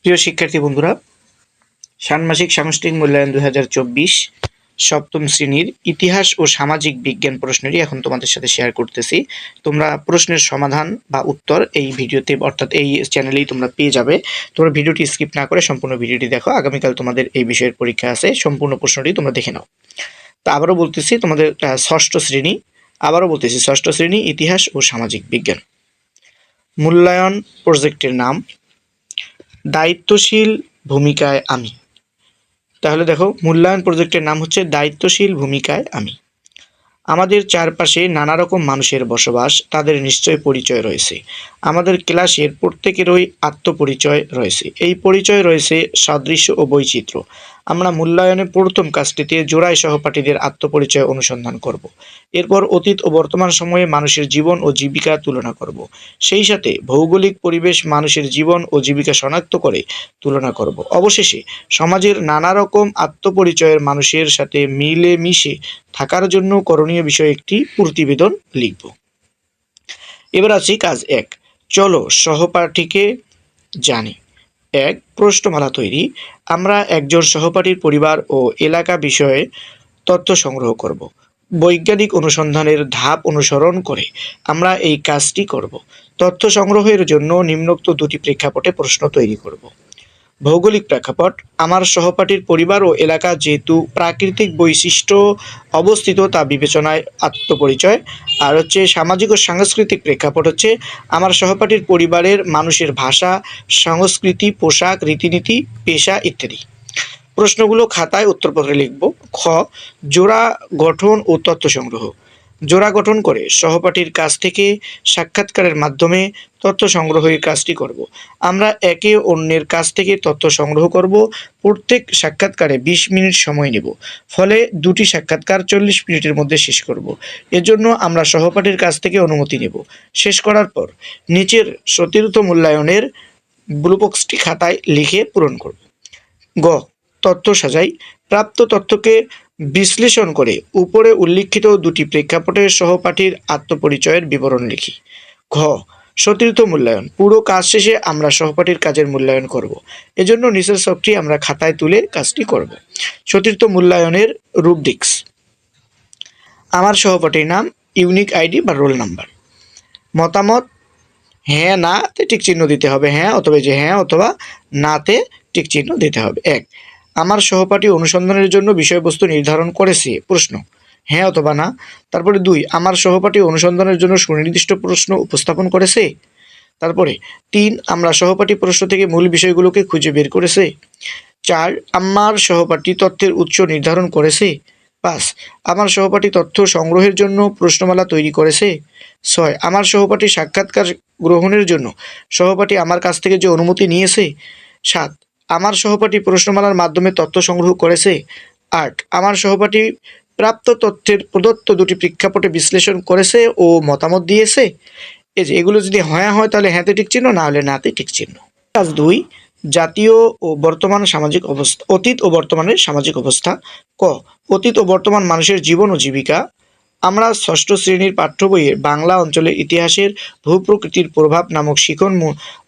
প্রিয় শিক্ষার্থী বন্ধুরা, ষান্মাসিক সামষ্টিক মূল্যায়ন 2024 সপ্তম শ্রেণীর ইতিহাস ও সামাজিক বিজ্ঞান প্রশ্নটি এখন তোমাদের সাথে শেয়ার করতেছি। তোমরা প্রশ্নের সমাধান বা উত্তর এই ভিডিওতে অর্থাৎ এই চ্যানেলেই তোমরা পেয়ে যাবে। তোমরা ভিডিওটি স্কিপ না করে সম্পূর্ণ ভিডিওটি দেখো। আগামীকাল তোমাদের এই বিষয়ের পরীক্ষা আছে, সম্পূর্ণ প্রশ্নটি তোমরা দেখে নাও। তো আবারও বলতেছি, তোমাদের ষষ্ঠ শ্রেণী ইতিহাস ও সামাজিক বিজ্ঞান মূল্যায়ন প্রজেক্টের নাম দায়িত্বশীল ভূমিকায় আমি। তাহলে দেখো, মূল্যায়ন প্রজেক্টের নাম হচ্ছে দায়িত্বশীল ভূমিকায় আমি। আমাদের চারপাশে নানা রকম মানুষের বসবাস, তাদের নিশ্চয় পরিচয় রয়েছে। আমাদের ক্লাসের প্রত্যেকেরই আত্মপরিচয় রয়েছে। এই পরিচয় রয়েছে সাদৃশ্য ও বৈচিত্র্য। আমরা মূল্যায়নের প্রথম কাজটিতে জোড়ায় সহপাঠীদের আত্মপরিচয় অনুসন্ধান করব। এরপর অতীত ও বর্তমান সময়ে মানুষের জীবন ও জীবিকা তুলনা করব। সেই সাথে ভৌগোলিক পরিবেশ মানুষের জীবন ও জীবিকা শনাক্ত করে তুলনা করব। অবশেষে সমাজের নানা রকম আত্মপরিচয়ের মানুষের সাথে মিলে মিশে থাকার জন্য করণীয় বিষয়ে একটি প্রতিবেদন লিখব। এবার আছি কাজ 1। চলো সহপাঠীকে জানি। 1. প্রশ্নমালা তৈরি। আমরা একজন সহপাঠীর পরিবার ও এলাকা বিষয়ে তথ্য সংগ্রহ করব। বৈজ্ঞানিক অনুসন্ধানের ধাপ অনুসরণ করে আমরা এই কাজটি করব। তথ্য সংগ্রহের জন্য নিম্নোক্ত দুটি প্রেক্ষাপটে প্রশ্ন তৈরি করব। ভৌগোলিক প্রেক্ষাপট, আমার সহপাঠীর পরিবার ও এলাকা যেহেতু প্রাকৃতিক বৈশিষ্ট্য অবস্থিত তা বিবেচনায় আত্মপরিচয়। আর হচ্ছে সামাজিক ও সাংস্কৃতিক প্রেক্ষাপট হচ্ছে আমার সহপাঠীর পরিবারের মানুষের ভাষা, সংস্কৃতি, পোশাক, রীতিনীতি, পেশা ইত্যাদি। প্রশ্নগুলো খাতায় উত্তরপত্রে লিখব। খ. জোড়া গঠন ও তথ্য সংগ্রহ। জোড়া গঠন করে সহপাঠীর কাছ থেকে সাক্ষাৎকারের মাধ্যমে তথ্য সংগ্রহের কাজটি করব। আমরা একে অন্যের কাছ থেকে তথ্য সংগ্রহ করব। প্রত্যেক সাক্ষাৎকারে 20 মিনিট সময় নেব। ফলে দুটি সাক্ষাৎকার 40 মিনিটের মধ্যে শেষ করব। এজন্য আমরা সহপাঠীর কাছ থেকে অনুমতি নেব। শেষ করার পর নিচের সতীর্থ মূল্যায়নের ব্লুবক্সটি খাতায় লিখে পূরণ করব। গ. তথ্য সাজাই। প্রাপ্ত তথ্যকে বিশ্লেষণ করে উপরে উল্লিখিত দুটি প্রেক্ষাপটের সহপাঠীর আত্মপরিচয়ের বিবরণ লিখি। ঘ. সতীর্থ মূল্যায়ন। পুরো কাজ শেষে আমরা সহপাঠীর কাজের মূল্যায়ন করব। এজন্য নিচের ছকটি আমরা খাতায় তুলে কাজটি করব। সতীর্থ মূল্যায়নের রুব্রিক্স। আমার সহপাঠীর নাম, ইউনিক আইডি বা রোল নাম্বার। মতামত, হ্যাঁ নাতে টিক চিহ্ন দিতে হবে। হ্যাঁ অথবা নাতে টিক চিহ্ন দিতে হবে। 1. আমার সহপাঠী অনুসন্ধানের জন্য বিষয়বস্তু নির্ধারণ করেছে। প্রশ্ন, হ্যাঁ অথবা না। তারপরে 2. আমার সহপাঠী অনুসন্ধানের জন্য সুনির্দিষ্ট প্রশ্ন উপস্থাপন করেছে। তারপরে 3. আমরা সহপাঠী প্রশ্ন থেকে মূল বিষয়গুলোকে খুঁজে বের করেছে। 4. আমার সহপাঠী তথ্যের উৎস নির্ধারণ করেছে। 5. আমার সহপাঠী তথ্য সংগ্রহের জন্য প্রশ্নমালা তৈরি করেছে। 6. আমার সহপাঠী সাক্ষাৎকার গ্রহণের জন্য সহপাঠী আমার কাছ থেকে যে অনুমতি নিয়েছে। 7. আমার সহপাঠী প্রশ্নমালার মাধ্যমে তথ্য সংগ্রহ করেছে। 8. আমার সহপাঠী প্রাপ্ত তথ্যের প্রদত্ত দুটি প্রেক্ষাপটে বিশ্লেষণ করেছে ও মতামত দিয়েছে। এই যে এগুলো যদি হ্যাঁ হয় তাহলে হ্যাঁতে টিক চিহ্ন, না হলে নাতে টিক চিহ্ন। কাজ 2. জাতীয় ও বর্তমান সামাজিক অবস্থা। অতীত ও বর্তমানের সামাজিক অবস্থা। ক. অতীত ও বর্তমান মানুষের জীবন ও জীবিকা। আমরা ষষ্ঠ শ্রেণীর পাঠ্য বইয়ের বাংলা অঞ্চলের ইতিহাসের ভূপ্রকৃতির প্রভাব নামক শিখন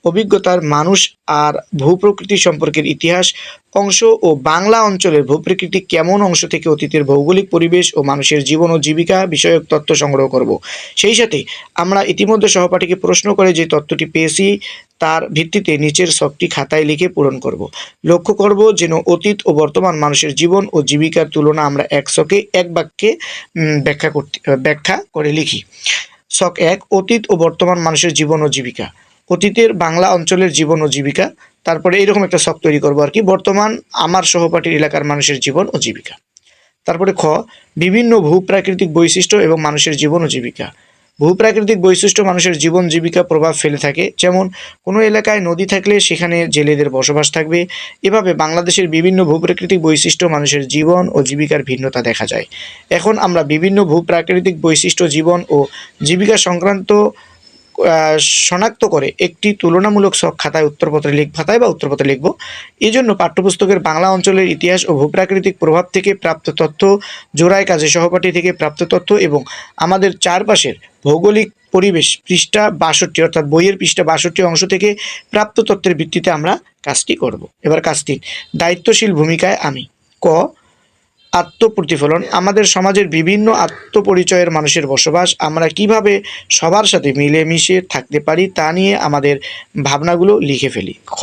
অভিজ্ঞতার মানুষ আর ভূপ্রকৃতি সম্পর্কের ইতিহাস অংশ ও বাংলা অঞ্চলের ভূপ্রকৃতি কেমন অংশ থেকে অতীতের ভৌগোলিক পরিবেশ ও মানুষের জীবন ও জীবিকা বিষয়ক তথ্য সংগ্রহ করব। সেই সাথে আমরা ইতিমধ্যে সহপাঠীকে প্রশ্ন করে যে তথ্যটি পেয়েছি তার ভিত্তিতে নিচের ছকটি খাতায় লিখে পূরণ করব। লক্ষ্য করব যেন অতীত ও বর্তমান মানুষের জীবন ও জীবিকার তুলনা আমরা এক ছকে এক বাক্যে ব্যাখ্যা করে লিখি। ছক 1. অতীত ও বর্তমান মানুষের জীবন ও জীবিকা। অতীতের বাংলা অঞ্চলের জীবন ও জীবিকা। তারপরে এইরকম একটা ছক তৈরি করবো আর কি, বর্তমান আমার সহপাঠীর এলাকার মানুষের জীবন ও জীবিকা। তারপরে খ. বিভিন্ন ভূপ্রাকৃতিক বৈশিষ্ট্য এবং মানুষের জীবন ও জীবিকা। ভূপ্রাকৃতিক বৈশিষ্ট্য মানুষের জীবন জীবিকা প্রভাব ফেলে থাকে। যেমন কোনো এলাকায় নদী থাকলে সেখানে জেলেদের বসবাস থাকবে। এভাবে বাংলাদেশের বিভিন্ন ভূপ্রাকৃতিক বৈশিষ্ট্য মানুষের জীবন ও জীবিকার ভিন্নতা দেখা যায়। এখন আমরা বিভিন্ন ভূপ্রাকৃতিক বৈশিষ্ট্য জীবন ও জীবিকা সংক্রান্ত শনাক্ত করে একটি তুলনামূলক ছক খাতায় উত্তরপত্রে লিখব। এই জন্য পাঠ্যপুস্তকের বাংলা অঞ্চলের ইতিহাস ও ভূপ্রাকৃতিক প্রভাব থেকে প্রাপ্ত তথ্য, জোড়ায় কাজে সহপাঠী থেকে প্রাপ্ত তথ্য এবং আমাদের চারপাশের ভৌগোলিক পরিবেশ পৃষ্ঠা 62 অর্থাৎ বইয়ের পৃষ্ঠা 62 অংশ থেকে প্রাপ্ত তথ্যের ভিত্তিতে আমরা কাজটি করব। এবার কাজ 3, দায়িত্বশীল ভূমিকায় আমি। ক, আত্মপ্রতিফলন। আমাদের সমাজের বিভিন্ন আত্মপরিচয়ের মানুষের বসবাস, আমরা কিভাবে সবার সাথে মিলেমিশে থাকতে পারি তা নিয়ে আমাদের ভাবনাগুলো লিখে ফেলি। খ,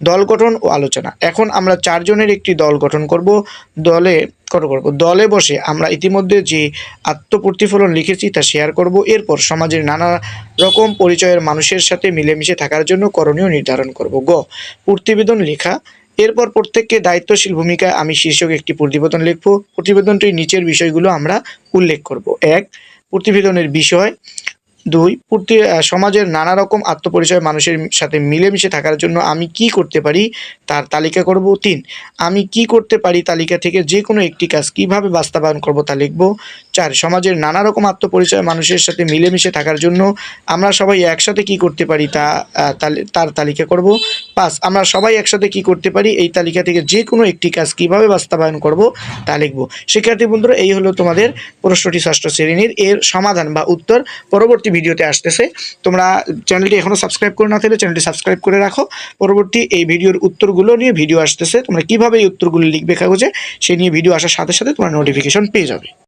দল গঠন ও আলোচনা। এখন আমরা 4 জনের একটি দল গঠন করব। দলে বসে আমরা ইতিমধ্যে যে আত্মপ্রতিফলন লিখেছি তা শেয়ার করব। এরপর সমাজের নানা রকম পরিচয়ের মানুষের সাথে মিলেমিশে থাকার জন্য করণীয় নির্ধারণ করব। গ, প্রতিবেদন লেখা। এরপর প্রত্যেককে দায়িত্বশীল ভূমিকায় আমি শীর্ষক একটি প্রতিবেদন লিখব। প্রতিবেদনটির নিচের বিষয়গুলো আমরা উল্লেখ করব। 1, প্রতিবেদনের বিষয়। 2, সমাজের নানা রকম আত্মপরিচয় মানুষের সাথে মিলেমিশে থাকার জন্য আমি কি করতে পারি তার তালিকা করব। 3, আমি কি করতে পারি তালিকা থেকে যে কোনো একটি কাজ কিভাবে বাস্তবায়ন করব তা লিখব। 4, সমাজের নানা রকম আত্মপরিচয় মানুষের সাথে মিলেমিশে থাকার জন্য আমরা সবাই একসাথে কি করতে পারি তার তালিকা করব। 5, আমরা সবাই একসাথে কি করতে পারি এই তালিকা থেকে যে কোনো একটি কাজ কিভাবে বাস্তবায়ন করব তা লিখব। শিক্ষার্থী বন্ধুরা, এই হলো তোমাদের প্রশ্নটি 6ষ্ঠ শ্রেণীর। এর সমাধান বা উত্তর পরবর্তী ভিডিওতে আসতেছে। তোমরা চ্যানেলটি এখনো সাবস্ক্রাইব করে না থাকলে চ্যানেলটি সাবস্ক্রাইব করে রাখো। পরবর্তী এই ভিডিওর উত্তরগুলো নিয়ে ভিডিও আসতেছে। তোমরা কিভাবে এই উত্তরগুলো লিখবে কাগজে সেই নিয়ে ভিডিও আসার সাথে সাথে তোমরা নোটিফিকেশন পেয়ে যাবে।